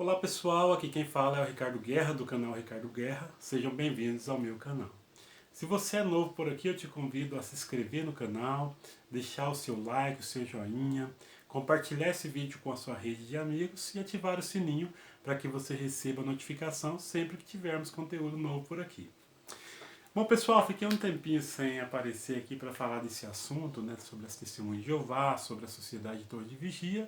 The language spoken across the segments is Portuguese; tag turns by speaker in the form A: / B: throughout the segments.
A: Olá pessoal, aqui quem fala é o Ricardo Guerra do canal Ricardo Guerra. Sejam bem-vindos ao meu canal. Se você é novo por aqui, eu te convido a se inscrever no canal, deixar o seu like, o seu joinha, compartilhar esse vídeo com a sua rede de amigos e ativar o sininho para que você receba a notificação sempre que tivermos conteúdo novo por aqui. Bom pessoal, fiquei um tempinho sem aparecer aqui para falar desse assunto, né, sobre as testemunhas de Jeová, sobre a sociedade de Torre de Vigia.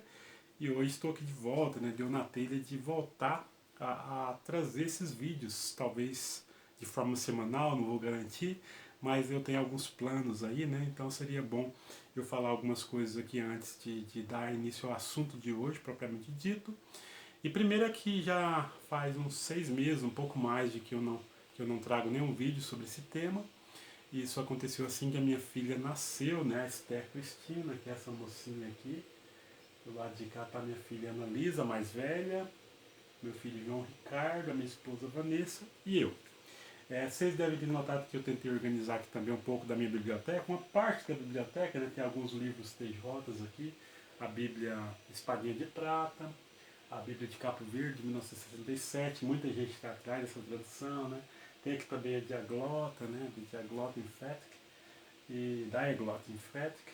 A: E hoje estou aqui de volta, né? Deu na telha de voltar a trazer esses vídeos, talvez de forma semanal, não vou garantir, mas eu tenho alguns planos aí, né? Então seria bom eu falar algumas coisas aqui antes de dar início ao assunto de hoje, propriamente dito. E primeiro é que já faz uns 6 meses, um pouco mais, de que eu não trago nenhum vídeo sobre esse tema. E isso aconteceu assim que a minha filha nasceu, né? A Esther Cristina, que é essa mocinha aqui. Do lado de cá está minha filha Ana Lisa, mais velha, meu filho João Ricardo, a minha esposa Vanessa e eu. Vocês devem ter notado que eu tentei organizar aqui também um pouco da minha biblioteca, uma parte da biblioteca, né? Tem alguns livros TJs aqui, a Bíblia Espadinha de Prata, a Bíblia de Capo Verde, de 1967, muita gente está atrás dessa tradução, né? Tem aqui também a Diaglota, né? A Diaglota Emphatic e Diaglota Emphatic.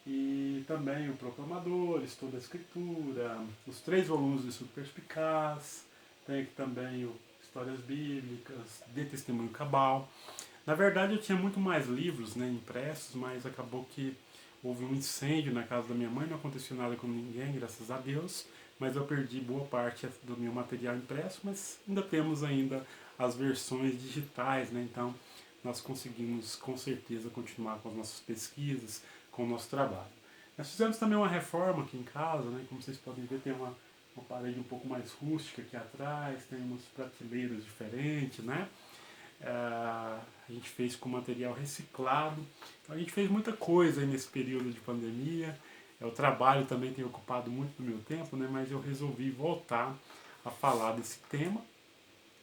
A: E também o Proclamador, Estudo da Escritura, os 3 volumes do Estudo Perspicaz, tem aqui também o Histórias Bíblicas, De Testemunho Cabal. Na verdade eu tinha muito mais livros, né, impressos, mas acabou que houve um incêndio na casa da minha mãe, não aconteceu nada com ninguém, graças a Deus, mas eu perdi boa parte do meu material impresso, mas ainda temos ainda as versões digitais, né, então nós conseguimos com certeza continuar com as nossas pesquisas, com o nosso trabalho. Nós fizemos também uma reforma aqui em casa, né? Como vocês podem ver, tem uma parede um pouco mais rústica aqui atrás, tem umas prateleiras diferentes, né? A gente fez com material reciclado. Então, a gente fez muita coisa aí nesse período de pandemia. O trabalho também tem ocupado muito do meu tempo, né? Mas eu resolvi voltar a falar desse tema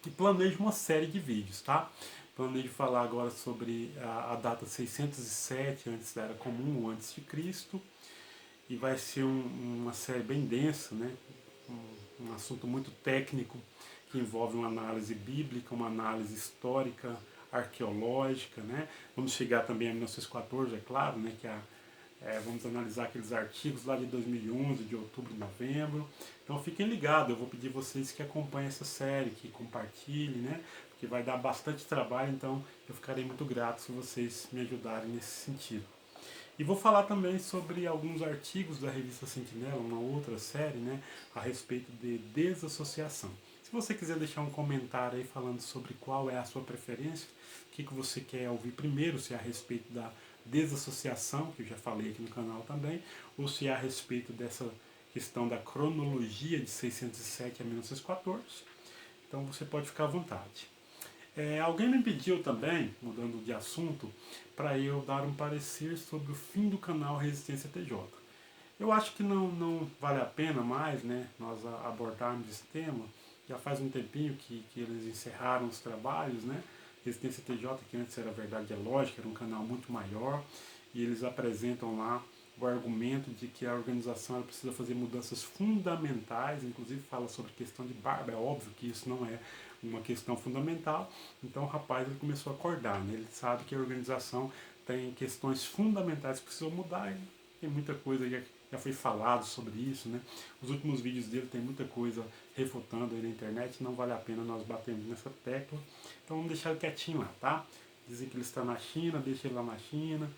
A: e planejo uma série de vídeos, tá? Planejo falar agora sobre a data 607 antes da Era Comum, antes de Cristo, e vai ser uma série bem densa, né? Um assunto muito técnico que envolve uma análise bíblica, uma análise histórica, arqueológica, né? Vamos chegar também a 1914, é claro, né? Vamos analisar aqueles artigos lá de 2011, de outubro e novembro. Então fiquem ligados, eu vou pedir vocês que acompanhem essa série, que compartilhem, né? Porque vai dar bastante trabalho, então eu ficarei muito grato se vocês me ajudarem nesse sentido. E vou falar também sobre alguns artigos da revista Sentinela, uma outra série, né, a respeito de desassociação. Se você quiser deixar um comentário aí falando sobre qual é a sua preferência, o que você quer ouvir primeiro, se é a respeito da desassociação, que eu já falei aqui no canal também, ou se é a respeito dessa questão da cronologia de 607 a 1914, então você pode ficar à vontade. Alguém me pediu também, mudando de assunto, para eu dar um parecer sobre o fim do canal Resistência TJ. Eu acho que não vale a pena mais, né, nós abordarmos esse tema. Já faz um tempinho que eles encerraram os trabalhos, né? Resistência TJ, que antes era Verdade é Lógica, era um canal muito maior, e eles apresentam lá o argumento de que a organização ela precisa fazer mudanças fundamentais, inclusive fala sobre questão de barba, é óbvio que isso não é uma questão fundamental, então o rapaz ele começou a acordar, né? Ele sabe que a organização tem questões fundamentais que precisam mudar, e tem muita coisa já foi falado sobre isso, né? Os últimos vídeos dele tem muita coisa refutando aí na internet, não vale a pena nós batermos nessa tecla, então vamos deixar ele quietinho lá, tá? Dizem que ele está na China, deixa ele lá na China,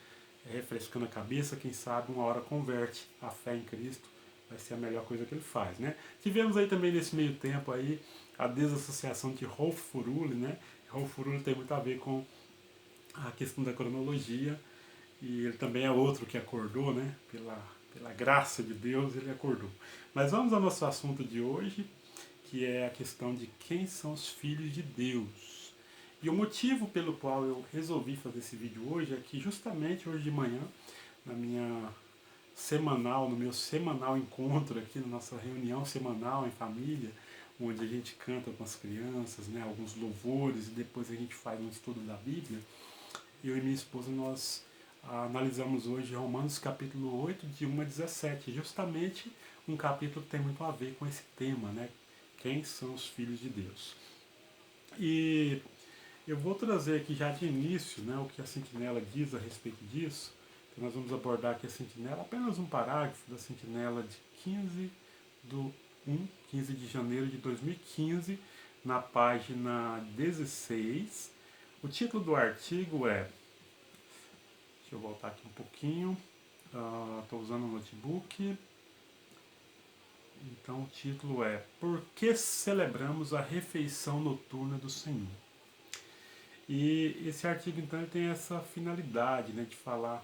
A: refrescando a cabeça, quem sabe uma hora converte a fé em Cristo, vai ser a melhor coisa que ele faz, né? Tivemos aí também nesse meio tempo aí a desassociação de Rolf Furuli, né? Rolf Furuli tem muito a ver com a questão da cronologia e ele também é outro que acordou, né? Pela graça de Deus ele acordou. Mas vamos ao nosso assunto de hoje, que é a questão de quem são os filhos de Deus. E o motivo pelo qual eu resolvi fazer esse vídeo hoje é que justamente hoje de manhã, na minha semanal, no meu semanal encontro aqui, na nossa reunião semanal em família, onde a gente canta com as crianças, né, alguns louvores e depois a gente faz um estudo da Bíblia, eu e minha esposa nós analisamos hoje Romanos capítulo 8, de 1 a 17, justamente um capítulo que tem muito a ver com esse tema, né? Quem são os filhos de Deus? E eu vou trazer aqui já de início, né, o que a Sentinela diz a respeito disso. Então nós vamos abordar aqui a Sentinela, apenas um parágrafo da Sentinela de 15 de janeiro de 2015, na página 16. O título do artigo é, deixa eu voltar aqui um pouquinho, estou usando o notebook. Então o título é Por que celebramos a refeição noturna do Senhor? E esse artigo então ele tem essa finalidade, né, de falar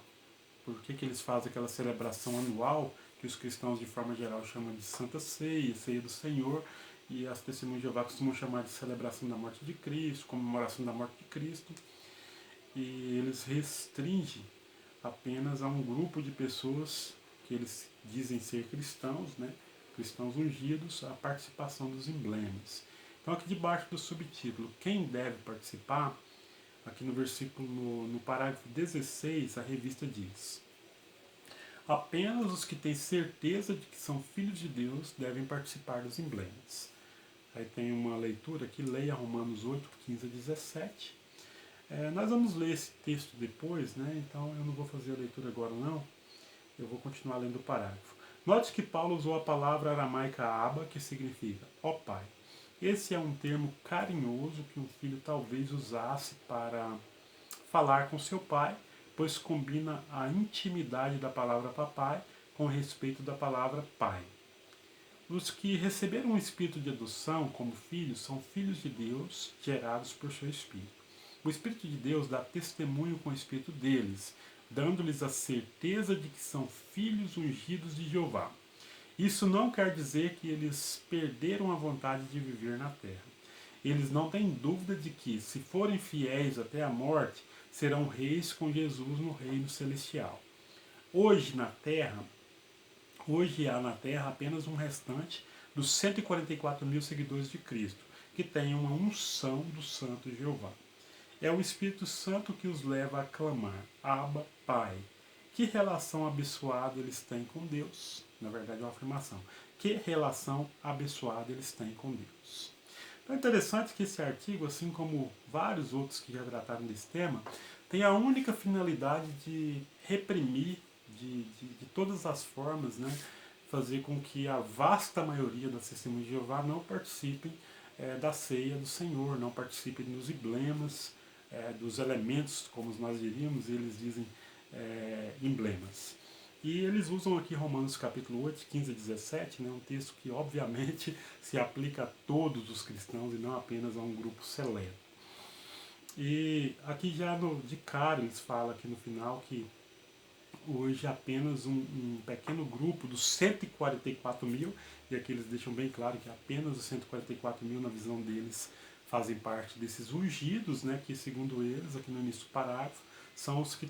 A: por que eles fazem aquela celebração anual que os cristãos de forma geral chamam de Santa Ceia, Ceia do Senhor, e as testemunhas de Jeová costumam chamar de celebração da morte de Cristo, comemoração da morte de Cristo. E eles restringem apenas a um grupo de pessoas que eles dizem ser cristãos, né, cristãos ungidos, a participação dos emblemas. Então aqui debaixo do subtítulo, quem deve participar? Aqui no versículo, no parágrafo 16, a revista diz: apenas os que têm certeza de que são filhos de Deus devem participar dos emblemas. Aí tem uma leitura aqui, leia Romanos 8, 15 a 17. Nós vamos ler esse texto depois, né? Então eu não vou fazer a leitura agora não, eu vou continuar lendo o parágrafo. Note que Paulo usou a palavra aramaica Abba, que significa ó Pai. Esse é um termo carinhoso que um filho talvez usasse para falar com seu pai, pois combina a intimidade da palavra papai com o respeito da palavra pai. Os que receberam o espírito de adoção como filhos são filhos de Deus, gerados por seu espírito. O Espírito de Deus dá testemunho com o espírito deles, dando-lhes a certeza de que são filhos ungidos de Jeová. Isso não quer dizer que eles perderam a vontade de viver na terra. Eles não têm dúvida de que, se forem fiéis até a morte, serão reis com Jesus no reino celestial. Hoje há na terra apenas um restante dos 144 mil seguidores de Cristo, que têm uma unção do Santo Jeová. É o Espírito Santo que os leva a clamar, Abba, Pai. Que relação abençoada eles têm com Deus? Na verdade é uma afirmação. Que relação abençoada eles têm com Deus? Então é interessante que esse artigo, assim como vários outros que já trataram desse tema, tem a única finalidade de reprimir, de todas as formas, né, fazer com que a vasta maioria das testemunhas de Jeová não participem da ceia do Senhor, não participem dos emblemas, dos elementos, como nós diríamos, eles dizem emblemas. E eles usam aqui Romanos capítulo 8, 15 a 17, né, um texto que obviamente se aplica a todos os cristãos e não apenas a um grupo seleto. E aqui já de cara eles falam aqui no final que hoje apenas um pequeno grupo dos 144 mil, e aqui eles deixam bem claro que apenas os 144 mil na visão deles fazem parte desses ungidos, né, que segundo eles, aqui no início do parágrafo, são os que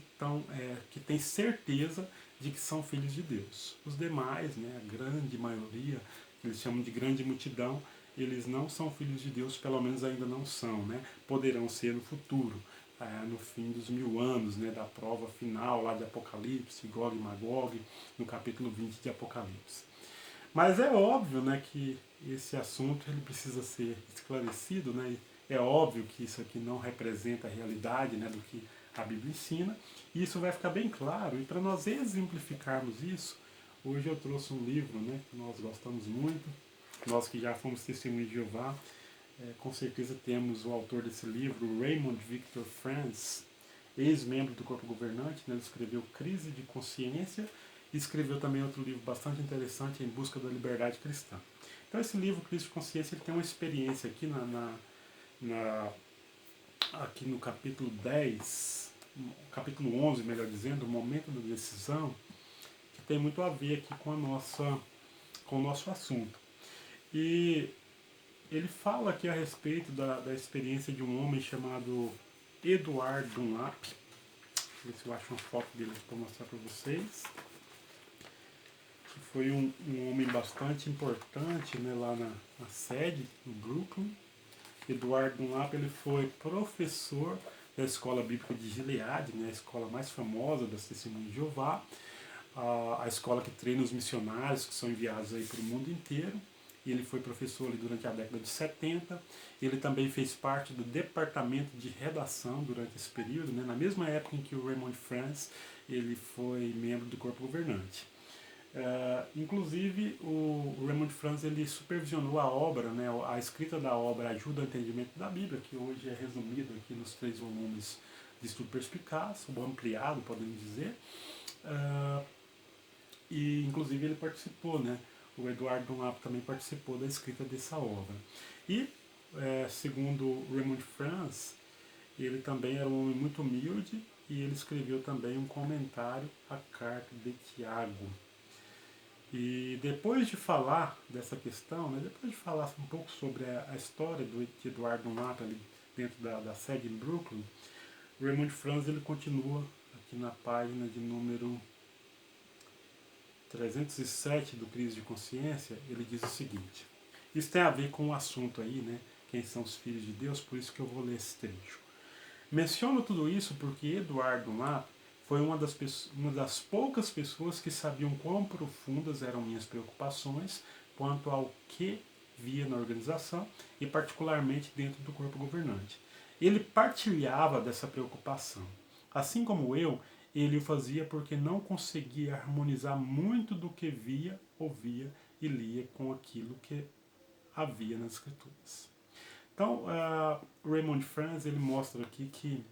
A: que têm certeza de que são filhos de Deus. Os demais, né, a grande maioria, que eles chamam de grande multidão, eles não são filhos de Deus, pelo menos ainda não são, né? Poderão ser no futuro, no fim dos 1000 anos, né, da prova final lá de Apocalipse, Gog e Magog, no capítulo 20 de Apocalipse. Mas é óbvio, né, que esse assunto ele precisa ser esclarecido, né? É óbvio que isso aqui não representa a realidade, né, do que a Bíblia ensina, e isso vai ficar bem claro. E para nós exemplificarmos isso, hoje eu trouxe um livro, né, que nós gostamos muito, nós que já fomos testemunhas de Jeová, com certeza temos o autor desse livro, Raymond Victor France, ex-membro do corpo governante, né, ele escreveu Crise de Consciência e escreveu também outro livro bastante interessante, Em Busca da Liberdade Cristã. Então esse livro, Crise de Consciência, ele tem uma experiência aqui aqui no capítulo 10, capítulo 11, melhor dizendo, o momento da decisão, que tem muito a ver aqui com o nosso assunto. E ele fala aqui a respeito da experiência de um homem chamado Edward Dunlap. Deixa eu ver se eu acho uma foto dele aqui para mostrar para vocês. Que foi um homem bastante importante, né, lá na sede, no Brooklyn. Edward Dunlap, ele foi professor da Escola Bíblica de Gilead, né, a escola mais famosa das Testemunhas de Jeová, a escola que treina os missionários que são enviados aí para o mundo inteiro. ele foi professor ali durante a década de 70. Ele também fez parte do departamento de redação durante esse período, né, na mesma época em que o Raymond Franz ele foi membro do corpo governante. Inclusive, o Raymond Franz ele supervisionou a obra, né, a escrita da obra Ajuda ao Entendimento da Bíblia, que hoje é resumido aqui nos 3 volumes de Estudo Perspicaz, ou ampliado, podemos dizer. E, inclusive, ele participou, né, o Eduardo Dunlap também participou da escrita dessa obra. E, segundo o Raymond Franz, ele também era um homem muito humilde e ele escreveu também um comentário à carta de Tiago. E depois de falar dessa questão, né, depois de falar um pouco sobre a história de Eduardo Dunlap ali dentro da sede em Brooklyn, Raymond Franz ele continua aqui na página de número 307 do Crise de Consciência. Ele diz o seguinte: isso tem a ver com o assunto aí, né? Quem são os filhos de Deus, por isso que eu vou ler esse trecho. Menciono tudo isso porque Eduardo Dunlap foi uma das poucas pessoas que sabiam quão profundas eram minhas preocupações quanto ao que via na organização e particularmente dentro do corpo governante. Ele partilhava dessa preocupação. Assim como eu, ele o fazia porque não conseguia harmonizar muito do que via, ouvia e lia com aquilo que havia nas escrituras. Então, Raymond Franz ele mostra aqui que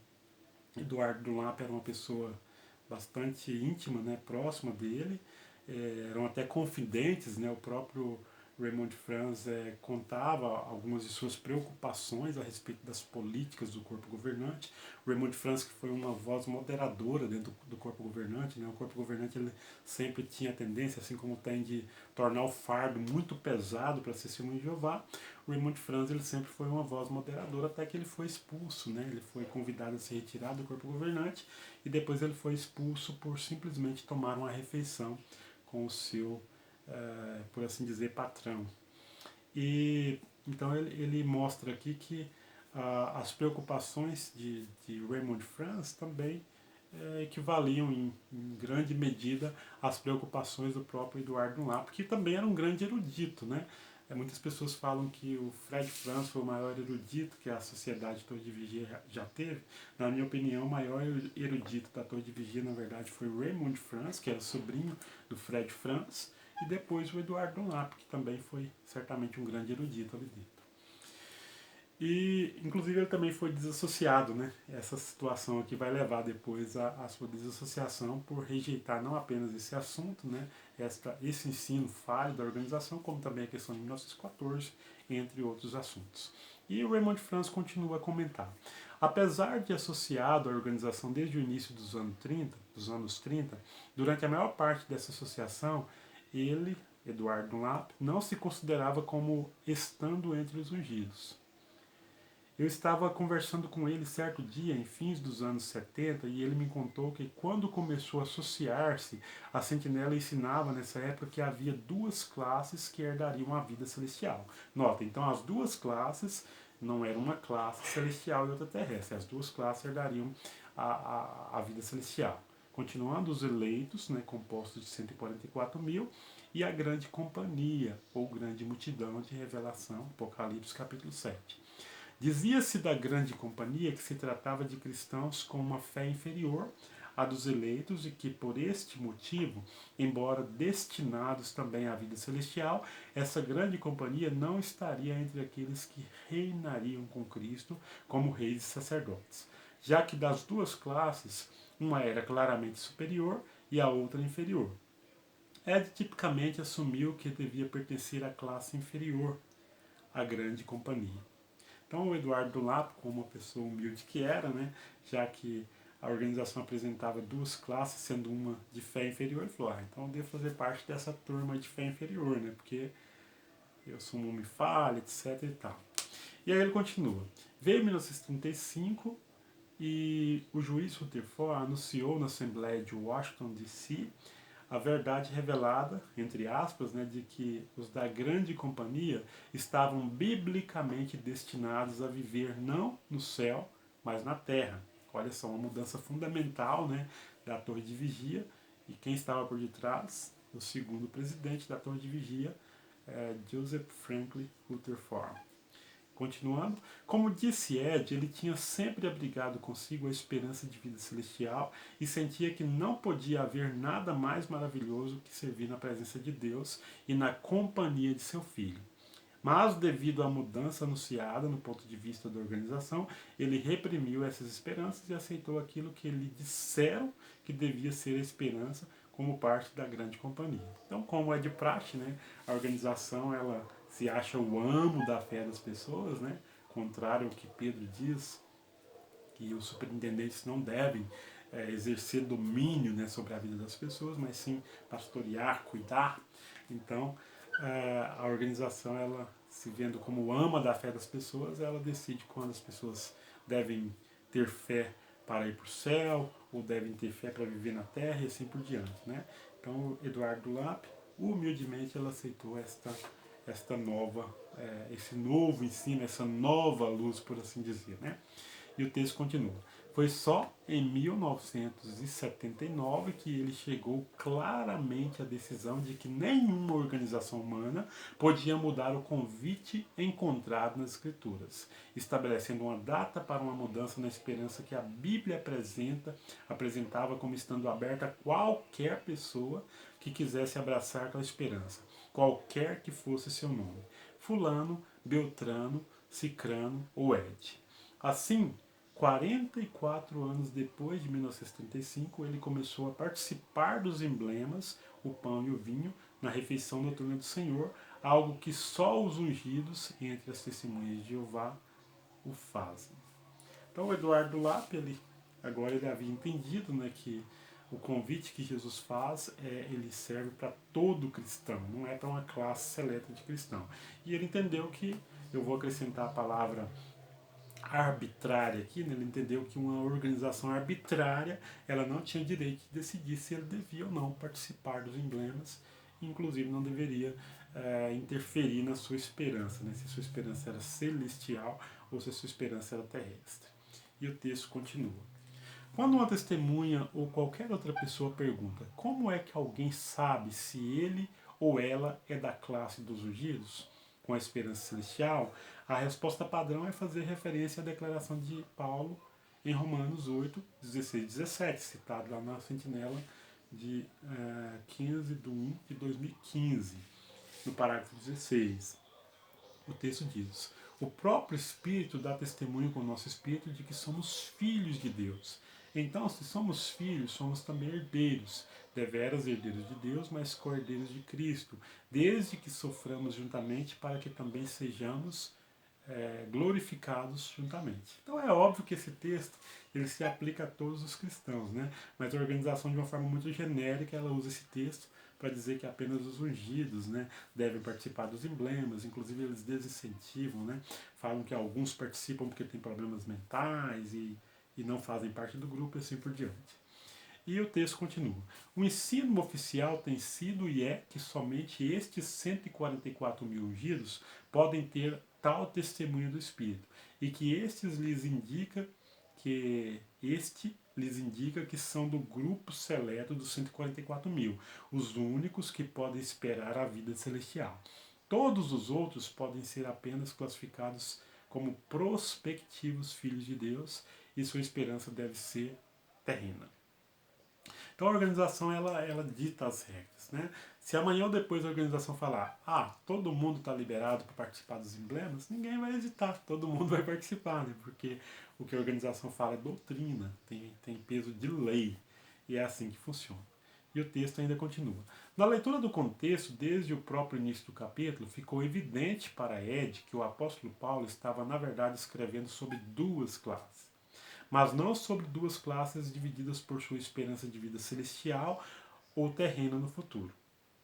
A: Eduardo Dunlap era uma pessoa bastante íntima, né, próxima dele, eram até confidentes, né, o próprio Raymond Franz contava algumas de suas preocupações a respeito das políticas do corpo governante. Raymond Franz que foi uma voz moderadora dentro do corpo governante, né, o corpo governante ele sempre tinha a tendência, assim como tem, de tornar o fardo muito pesado para ser testemunho de Jeová. O Raymond Franz ele sempre foi uma voz moderadora até que ele foi expulso, né? Ele foi convidado a se retirar do corpo governante e depois ele foi expulso por simplesmente tomar uma refeição com o seu, por assim dizer, patrão. E então ele mostra aqui que as preocupações de Raymond Franz também equivaliam em grande medida às preocupações do próprio Eduardo Dunlap, que também era um grande erudito, né? Muitas pessoas falam que o Fred Franz foi o maior erudito que a Sociedade Torre de Vigia já teve. Na minha opinião, o maior erudito da Torre de Vigia, na verdade, foi o Raymond Franz, que era sobrinho do Fred Franz, e depois o Eduardo Dunlap, que também foi certamente um grande erudito ali dentro. E, inclusive, ele também foi desassociado, né? Essa situação aqui vai levar depois à sua desassociação por rejeitar não apenas esse assunto, né? Esse ensino falho da organização, como também a questão de 1914, entre outros assuntos. E o Raymond Franz continua a comentar. Apesar de associado à organização desde o início dos anos 30, durante a maior parte dessa associação, ele, Eduardo Dunlap, não se considerava como estando entre os ungidos. Eu estava conversando com ele certo dia, em fins dos anos 70, e ele me contou que quando começou a associar-se, a Sentinela ensinava nessa época que havia 2 classes que herdariam a vida celestial. Nota, então as 2 classes não era uma classe celestial e outra terrestre, as 2 classes herdariam a vida celestial. Continuando, os eleitos, né, compostos de 144 mil, e a grande companhia, ou grande multidão de revelação, Apocalipse capítulo 7. Dizia-se da grande companhia que se tratava de cristãos com uma fé inferior à dos eleitos e que, por este motivo, embora destinados também à vida celestial, essa grande companhia não estaria entre aqueles que reinariam com Cristo como reis e sacerdotes, já que das 2 classes, uma era claramente superior e a outra inferior. Ed tipicamente assumiu que devia pertencer à classe inferior, à grande companhia. Então o Eduardo Dunlap, como uma pessoa humilde que era, né, já que a organização apresentava 2 classes, sendo uma de fé inferior, ele falou, então eu devo fazer parte dessa turma de fé inferior, né, porque eu sou um homem falho, etc e tal. E aí ele continua. Veio 1935 e o juiz Rutherford anunciou na Assembleia de Washington, D.C., a verdade revelada, entre aspas, né, de que os da grande companhia estavam biblicamente destinados a viver não no céu, mas na terra. Olha só, uma mudança fundamental, né, da Torre de Vigia, e quem estava por detrás? O segundo presidente da Torre de Vigia, Joseph Franklin Rutherford. Continuando, como disse Ed, ele tinha sempre abrigado consigo a esperança de vida celestial e sentia que não podia haver nada mais maravilhoso que servir na presença de Deus e na companhia de seu filho. Mas, devido à mudança anunciada no ponto de vista da organização, ele reprimiu essas esperanças e aceitou aquilo que lhe disseram que devia ser a esperança como parte da grande companhia. Então, como é de praxe, né, a organização ela se acha o amo da fé das pessoas, né, contrário ao que Pedro diz, que os superintendentes não devem exercer domínio, né, sobre a vida das pessoas, mas sim pastorear, cuidar. Então, a organização, ela se vendo como ama da fé das pessoas, ela decide quando as pessoas devem ter fé para ir para o céu, ou devem ter fé para viver na terra e assim por diante, né? Então, Eduardo Lapp, humildemente, ela aceitou esta nova, esse novo ensino, essa nova luz, por assim dizer, né? E o texto continua. Foi só em 1979 que ele chegou claramente à decisão de que nenhuma organização humana podia mudar o convite encontrado nas Escrituras, estabelecendo uma data para uma mudança na esperança que a Bíblia apresentava como estando aberta a qualquer pessoa que quisesse abraçar aquela esperança, qualquer que fosse seu nome, fulano, beltrano, cicrano ou ed. Assim, 44 anos depois de 1935, ele começou a participar dos emblemas, o pão e o vinho, na refeição noturna do Senhor, algo que só os ungidos entre as testemunhas de Jeová o fazem. Então, o Eduardo Lapp, agora ele havia entendido, né, que o convite que Jesus faz, ele serve para todo cristão, não é para uma classe seleta de cristão. E ele entendeu que, eu vou acrescentar a palavra arbitrária aqui, né? Ele entendeu que uma organização arbitrária ela não tinha direito de decidir se ele devia ou não participar dos emblemas, inclusive não deveria interferir na sua esperança, né? Se a sua esperança era celestial ou se a sua esperança era terrestre. E o texto continua. Quando uma testemunha ou qualquer outra pessoa pergunta como é que alguém sabe se ele ou ela é da classe dos ungidos, com a esperança celestial, a resposta padrão é fazer referência à declaração de Paulo em Romanos 8, 16 e 17, citado lá na Sentinela de 15 de 1 de 2015, no parágrafo 16. O texto diz: o próprio Espírito dá testemunho com o nosso Espírito de que somos filhos de Deus. Então, se somos filhos, somos também herdeiros, deveras herdeiros de Deus, mas co-herdeiros de Cristo, desde que soframos juntamente, para que também sejamos glorificados juntamente. Então é óbvio que esse texto ele se aplica a todos os cristãos, né? Mas a organização, de uma forma muito genérica, ela usa esse texto para dizer que apenas os ungidos, né, devem participar dos emblemas, inclusive eles desincentivam, né, falam que alguns participam porque têm problemas mentais e não fazem parte do grupo e assim por diante. E o texto continua. O ensino oficial tem sido e é que somente estes 144 mil ungidos podem ter tal testemunho do Espírito, e que lhes indica que são do grupo seleto dos 144 mil, os únicos que podem esperar a vida celestial. Todos os outros podem ser apenas classificados como prospectivos filhos de Deus, e sua esperança deve ser terrena. Então a organização ela dita as regras, né? Se amanhã ou depois a organização falar, todo mundo está liberado para participar dos emblemas, ninguém vai hesitar, todo mundo vai participar, né? Porque o que a organização fala é doutrina, tem peso de lei, e é assim que funciona. E o texto ainda continua. Na leitura do contexto, desde o próprio início do capítulo, ficou evidente para Ed que o apóstolo Paulo estava, na verdade, escrevendo sobre duas classes, mas não sobre duas classes divididas por sua esperança de vida celestial ou terrena no futuro.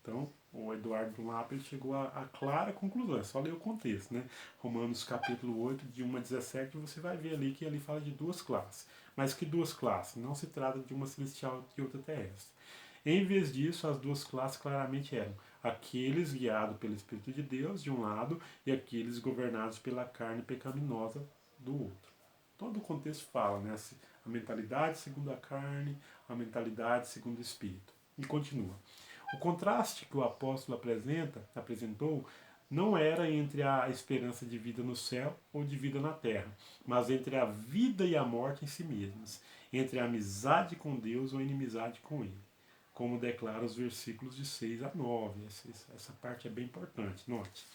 A: Então, o Eduardo Lapp chegou a clara conclusão, é só ler o contexto, né? Romanos capítulo 8, de 1 a 17, você vai ver ali que ele fala de duas classes. Mas que duas classes? Não se trata de uma celestial e outra terrestre. Em vez disso, as duas classes claramente eram aqueles guiados pelo Espírito de Deus, de um lado, e aqueles governados pela carne pecaminosa, do outro. Todo o contexto fala, né? A mentalidade segundo a carne, a mentalidade segundo o Espírito. E continua. O contraste que o apóstolo apresentou não era entre a esperança de vida no céu ou de vida na terra, mas entre a vida e a morte em si mesmas, entre a amizade com Deus ou a inimizade com Ele, como declara os versículos de 6 a 9. Essa parte é bem importante, note.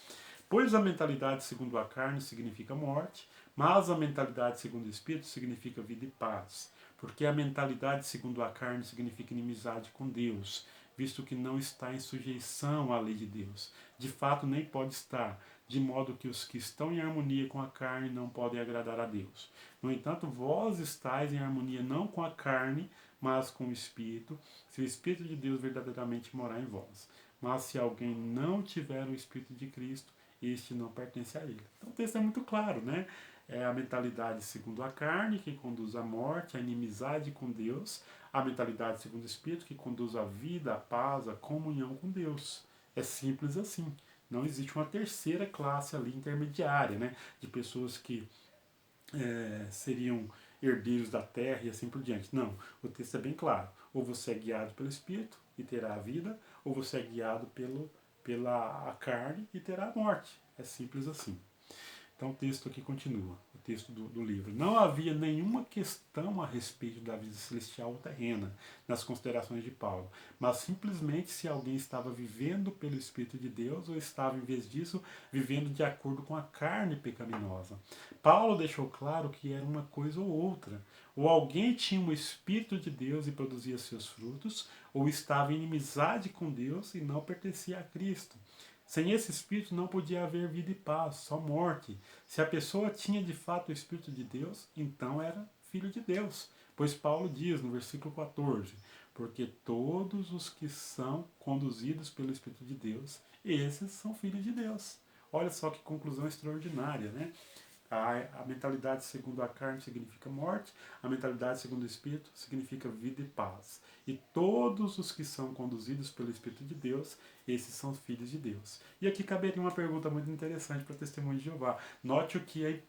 A: Pois a mentalidade segundo a carne significa morte, mas a mentalidade segundo o Espírito significa vida e paz. Porque a mentalidade segundo a carne significa inimizade com Deus, visto que não está em sujeição à lei de Deus. De fato, nem pode estar, de modo que os que estão em harmonia com a carne não podem agradar a Deus. No entanto, vós estáis em harmonia não com a carne, mas com o Espírito, se o Espírito de Deus verdadeiramente morar em vós. Mas se alguém não tiver o Espírito de Cristo, este não pertence a ele. Então o texto é muito claro, né? É a mentalidade segundo a carne, que conduz à morte, à inimizade com Deus. A mentalidade segundo o Espírito, que conduz à vida, à paz, à comunhão com Deus. É simples assim. Não existe uma terceira classe ali intermediária, né? De pessoas que seriam herdeiros da terra e assim por diante. Não, o texto é bem claro. Ou você é guiado pelo Espírito e terá a vida, ou você é guiado pela carne e terá a morte. É simples assim. Então o texto aqui continua, o texto do livro. Não havia nenhuma questão a respeito da vida celestial ou terrena nas considerações de Paulo, mas simplesmente se alguém estava vivendo pelo Espírito de Deus ou estava, em vez disso, vivendo de acordo com a carne pecaminosa. Paulo deixou claro que era uma coisa ou outra. Ou alguém tinha o Espírito de Deus e produzia seus frutos, ou estava em inimizade com Deus e não pertencia a Cristo. Sem esse Espírito não podia haver vida e paz, só morte. Se a pessoa tinha de fato o Espírito de Deus, então era filho de Deus. Pois Paulo diz no versículo 14: porque todos os que são conduzidos pelo Espírito de Deus, esses são filhos de Deus. Olha só que conclusão extraordinária, né? A mentalidade segundo a carne significa morte, a mentalidade segundo o Espírito significa vida e paz. E todos os que são conduzidos pelo Espírito de Deus, esses são filhos de Deus. E aqui caberia uma pergunta muito interessante para o testemunho de Jeová. Note o que é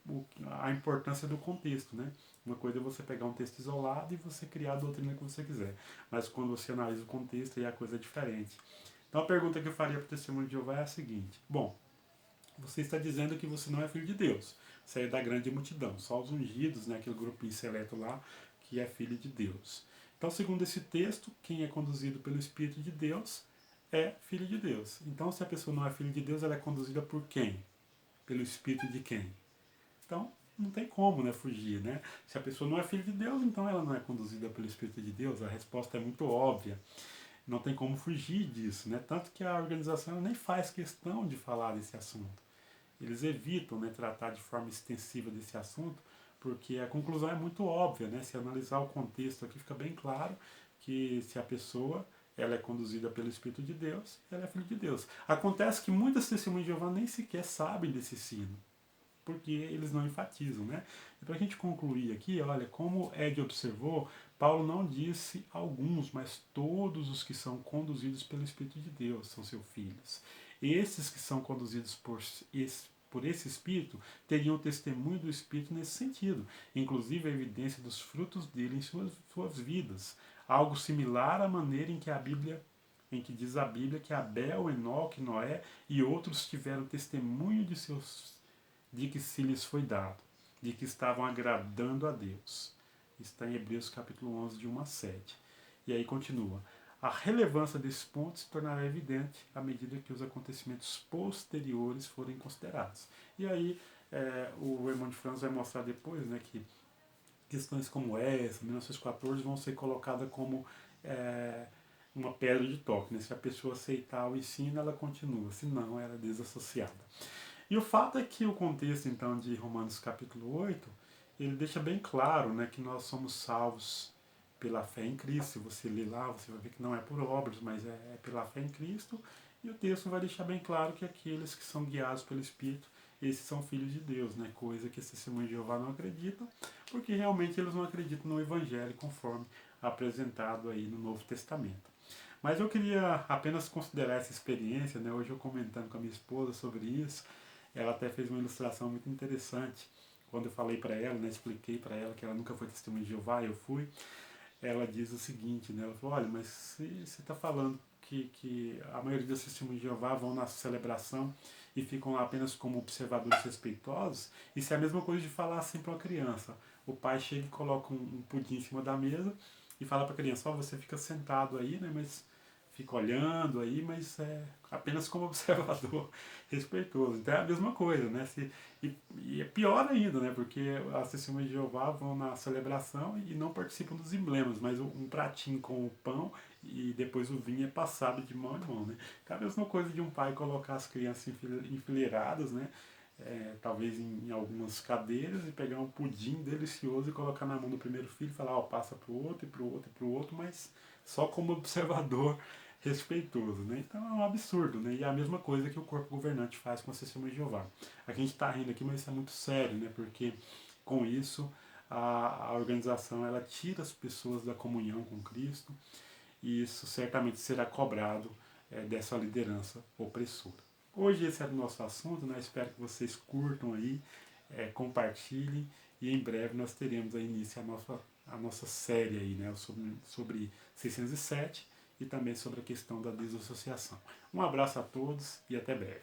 A: a importância do contexto, né? Uma coisa é você pegar um texto isolado e você criar a doutrina que você quiser. Mas quando você analisa o contexto, aí a coisa é diferente. Então a pergunta que eu faria para o testemunho de Jeová é a seguinte: bom, você está dizendo que você não é filho de Deus. Você é da grande multidão, só os ungidos, né, aquele grupinho seleto lá, que é filho de Deus. Então, segundo esse texto, quem é conduzido pelo Espírito de Deus é filho de Deus. Então, se a pessoa não é filho de Deus, ela é conduzida por quem? Pelo Espírito de quem? Então, não tem como, né, fugir, né? Se a pessoa não é filho de Deus, então ela não é conduzida pelo Espírito de Deus. A resposta é muito óbvia. Não tem como fugir disso, né? Tanto que a organização nem faz questão de falar desse assunto. Eles evitam, né, tratar de forma extensiva desse assunto, porque a conclusão é muito óbvia, né? Se analisar o contexto aqui, fica bem claro que se a pessoa ela é conduzida pelo Espírito de Deus, ela é filho de Deus. Acontece que muitas testemunhas de Jeová nem sequer sabem desse ensino, porque eles não enfatizam, né? E para a gente concluir aqui, olha, como Ed observou, Paulo não disse alguns, mas todos os que são conduzidos pelo Espírito de Deus são seus filhos. Esses que são conduzidos por esse Espírito teriam o testemunho do Espírito nesse sentido, inclusive a evidência dos frutos dele em suas vidas. Algo similar à maneira em que diz a Bíblia que Abel, Enoque, Noé e outros tiveram testemunho de que se lhes foi dado, de que estavam agradando a Deus. Está em Hebreus capítulo 11, de 1 a 7. E aí continua. A relevância desse ponto se tornará evidente à medida que os acontecimentos posteriores forem considerados. E aí o Raymond Franz vai mostrar depois, né, que questões como essa, 1914, vão ser colocadas como uma pedra de toque. Né? Se a pessoa aceitar o ensino, ela continua, se não, ela é desassociada. E o fato é que o contexto, então, de Romanos capítulo 8, ele deixa bem claro, né, que nós somos salvos pela fé em Cristo. Se você ler lá, você vai ver que não é por obras, mas é pela fé em Cristo. E o texto vai deixar bem claro que aqueles que são guiados pelo Espírito, esses são filhos de Deus, né? Coisa que esses testemunhos de Jeová não acreditam, porque realmente eles não acreditam no Evangelho conforme apresentado aí no Novo Testamento. Mas eu queria apenas considerar essa experiência, né? Hoje eu comentando com a minha esposa sobre isso, ela até fez uma ilustração muito interessante. Quando eu falei para ela, né, expliquei para ela que ela nunca foi testemunha de Jeová, eu fui. Ela diz o seguinte, né, ela falou: olha, mas você está falando que a maioria das testemunhas de Jeová vão na celebração e ficam lá apenas como observadores respeitosos, isso é a mesma coisa de falar assim para uma criança. O pai chega e coloca um pudim em cima da mesa e fala para a criança, ó, você fica sentado aí, né, mas fica olhando aí, mas é apenas como observador respeitoso. Então é a mesma coisa, né? E é pior ainda, né? Porque as testemunhas de Jeová vão na celebração e não participam dos emblemas, mas um pratinho com o pão e depois o vinho é passado de mão em mão, né? Então é a mesma coisa de um pai colocar as crianças enfileiradas, né? Talvez em algumas cadeiras e pegar um pudim delicioso e colocar na mão do primeiro filho e falar, ó, passa pro outro e pro outro e pro outro, mas só como observador respeitoso, né? Então é um absurdo, né? E é a mesma coisa que o corpo governante faz com as testemunhas de Jeová. Aqui a gente está rindo aqui, mas isso é muito sério, né? Porque com isso a organização ela tira as pessoas da comunhão com Cristo e isso certamente será cobrado dessa liderança opressora. Hoje esse era o nosso assunto, né? Espero que vocês curtam aí, compartilhem e em breve nós teremos aí início a nossa série aí, né? Sobre 607 e também sobre a questão da desassociação. Um abraço a todos e até breve.